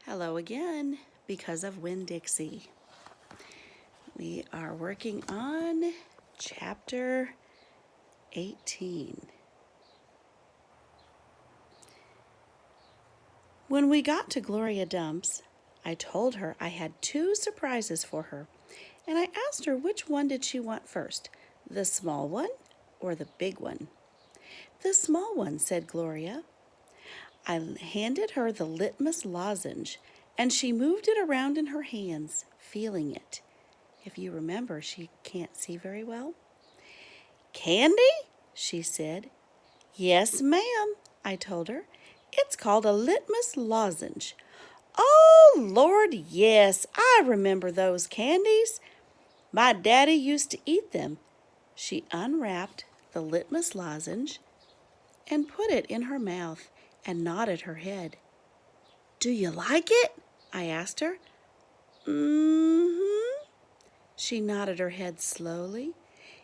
Hello again, because of Winn-Dixie. We are working on chapter 18. When we got to Gloria Dump's, I told her I had 2 surprises for her, and I asked her which one did she want first, the small one or the big one. The small one, said Gloria. I handed her the litmus lozenge, and she moved it around in her hands, feeling it. If you remember, she can't see very well. Candy? She said. Yes, ma'am, I told her. It's called a litmus lozenge. Oh, Lord, yes, I remember those candies. My daddy used to eat them. She unwrapped the litmus lozenge and put it in her mouth and nodded her head. Do you like it? I asked her. Mm-hmm. She nodded her head slowly.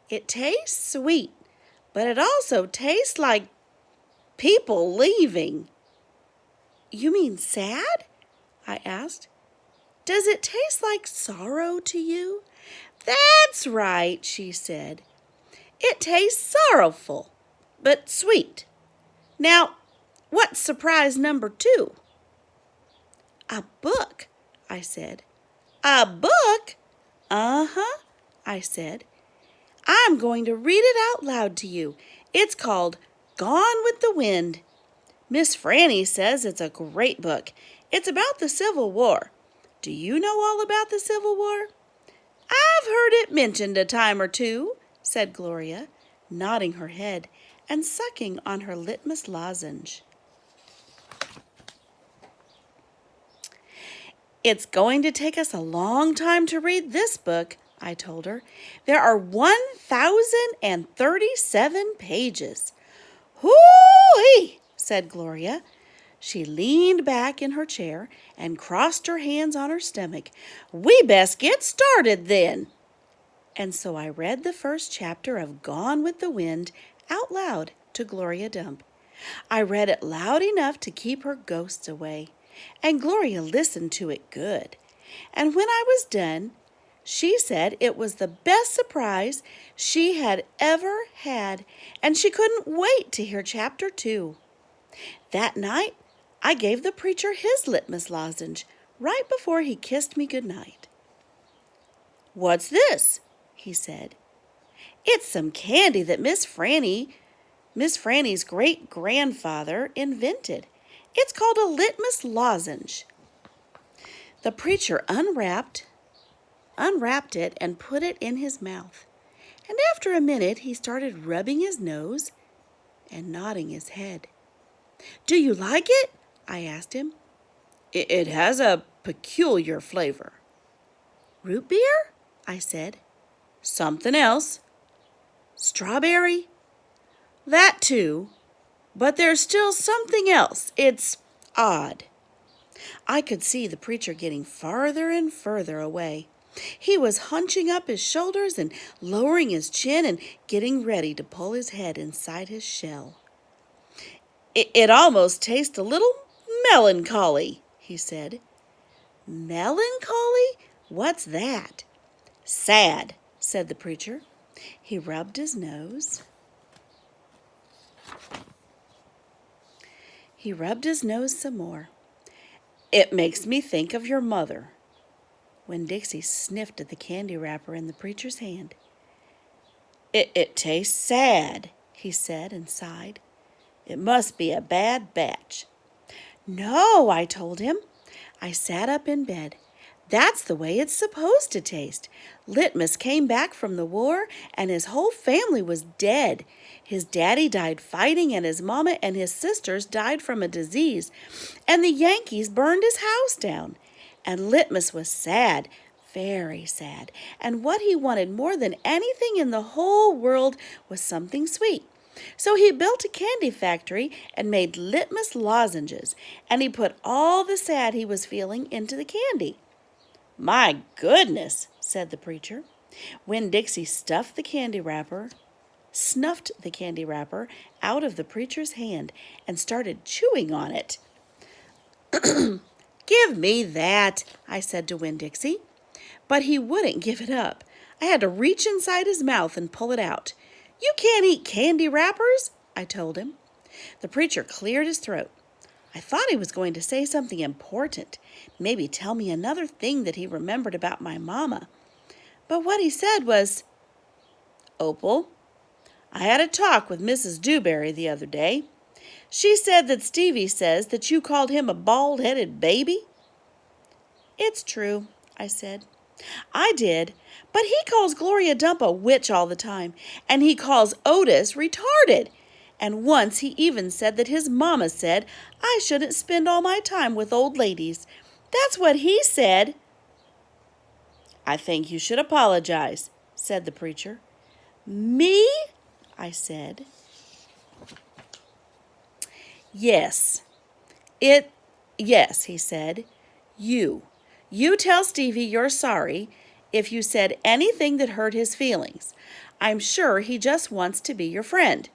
It tastes sweet, but it also tastes like people leaving. You mean sad? I asked. Does it taste like sorrow to you? That's right, she said. It tastes sorrowful, but sweet. Now, what's surprise number 2? A book, I said. A book? Uh-huh, I said. I'm going to read it out loud to you. It's called Gone with the Wind. Miss Franny says it's a great book. It's about the Civil War. Do you know all about the Civil War? I've heard it mentioned a time or two, said Gloria, nodding her head and sucking on her litmus lozenge. It's going to take us a long time to read this book, I told her. There are 1,037 pages. Hoo-wee, said Gloria. She leaned back in her chair and crossed her hands on her stomach. We best get started then. And so I read the first chapter of Gone with the Wind out loud to Gloria Dump. I read it loud enough to keep her ghosts away, and Gloria listened to it good. And when I was done, she said it was the best surprise she had ever had, and she couldn't wait to hear chapter 2. That night, I gave the preacher his litmus lozenge right before he kissed me goodnight. What's this? He said. It's some candy that Miss Franny's great-grandfather invented. It's called a litmus lozenge. The preacher unwrapped it and put it in his mouth. And after a minute, he started rubbing his nose and nodding his head. Do you like it? I asked him. It has a peculiar flavor. Root beer? I said. Something else. Strawberry? That too. But there's still something else. It's odd. I could see the preacher getting farther and further away. He was hunching up his shoulders and lowering his chin and getting ready to pull his head inside his shell. It almost tastes a little melancholy, he said. Melancholy? What's that? Sad, said the preacher. He rubbed his nose. He rubbed his nose some more. It makes me think of your mother. Winn-Dixie sniffed at the candy wrapper in the preacher's hand. It tastes sad, he said and sighed. It must be a bad batch. No, I told him. I sat up in bed. That's the way it's supposed to taste. Litmus came back from the war, and his whole family was dead. His daddy died fighting, and his mama and his sisters died from a disease, and the Yankees burned his house down. And Litmus was sad, very sad, and what he wanted more than anything in the whole world was something sweet. So he built a candy factory and made litmus lozenges, and he put all the sad he was feeling into the candy. My goodness, said the preacher. Winn-Dixie snuffed the candy wrapper out of the preacher's hand and started chewing on it. Give Give me that, I said to Winn-Dixie. But he wouldn't give it up. I had to reach inside his mouth and pull it out. You can't eat candy wrappers, I told him. The preacher cleared his throat. I thought he was going to say something important, maybe tell me another thing that he remembered about my mama. But what he said was, Opal, I had a talk with Mrs. Dewberry the other day. She said that Stevie says that you called him a bald-headed baby. It's true, I said. I did, but he calls Gloria Dump a witch all the time, and he calls Otis retarded. And once he even said that his mama said I shouldn't spend all my time with old ladies. That's what he said. I think you should apologize, said the preacher. Me? I said. Yes, he said. You tell Stevie you're sorry if you said anything that hurt his feelings. I'm sure he just wants to be your friend.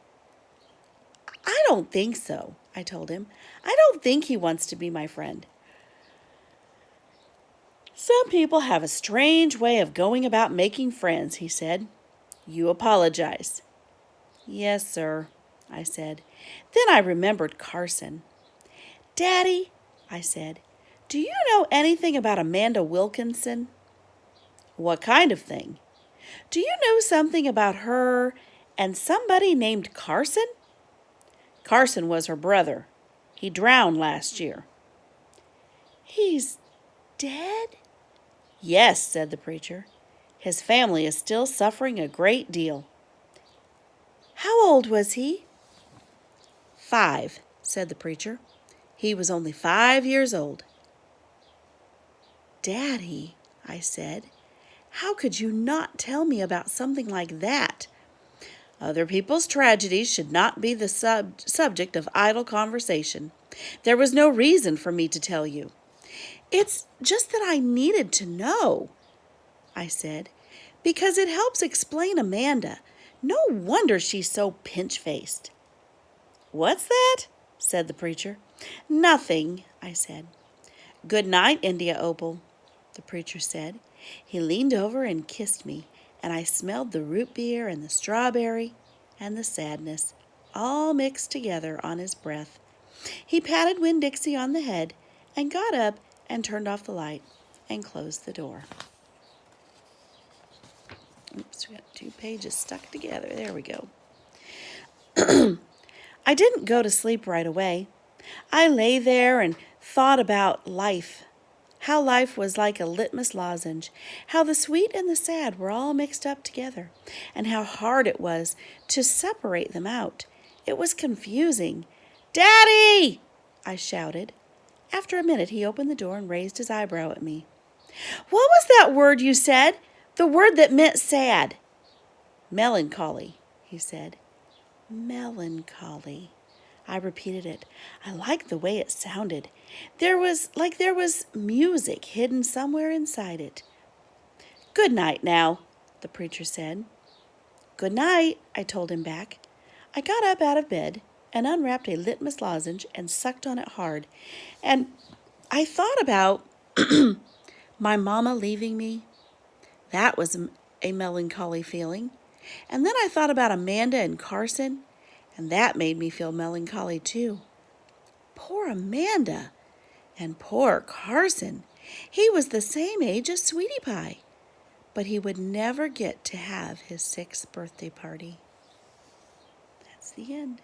I don't think so, I told him. I don't think he wants to be my friend. Some people have a strange way of going about making friends, he said. You apologize. Yes, sir, I said. Then I remembered Carson. Daddy, I said, do you know anything about Amanda Wilkinson? What kind of thing? Do you know something about her and somebody named Carson? Carson was her brother. He drowned last year. He's dead? Yes, said the preacher. His family is still suffering a great deal. How old was he? 5, said the preacher. He was only 5 years old. Daddy, I said, how could you not tell me about something like that? Other people's tragedies should not be the subject of idle conversation. There was no reason for me to tell you. It's just that I needed to know, I said, because it helps explain Amanda. No wonder she's so pinch-faced. What's that? Said the preacher. Nothing, I said. Good night, India Opal, the preacher said. He leaned over and kissed me, and I smelled the root beer and the strawberry and the sadness all mixed together on his breath. He patted Winn-Dixie on the head and got up and turned off the light and closed the door. Oops, we got 2 pages stuck together. There we go. I didn't go to sleep right away. I lay there and thought about life, how life was like a litmus lozenge, how the sweet and the sad were all mixed up together, and how hard it was to separate them out. It was confusing. Daddy! I shouted. After a minute, he opened the door and raised his eyebrow at me. What was that word you said? The word that meant sad. Melancholy, he said. Melancholy. I repeated it. I liked the way it sounded. There was music hidden somewhere inside it. Good night now, the preacher said. Good night, I told him back. I got up out of bed and unwrapped a litmus lozenge and sucked on it hard. And I thought about my mama leaving me. That was a melancholy feeling. And then I thought about Amanda and Carson, and that made me feel melancholy too. Poor Amanda and poor Carson. He was the same age as Sweetie Pie, but he would never get to have his 6th birthday party. That's the end.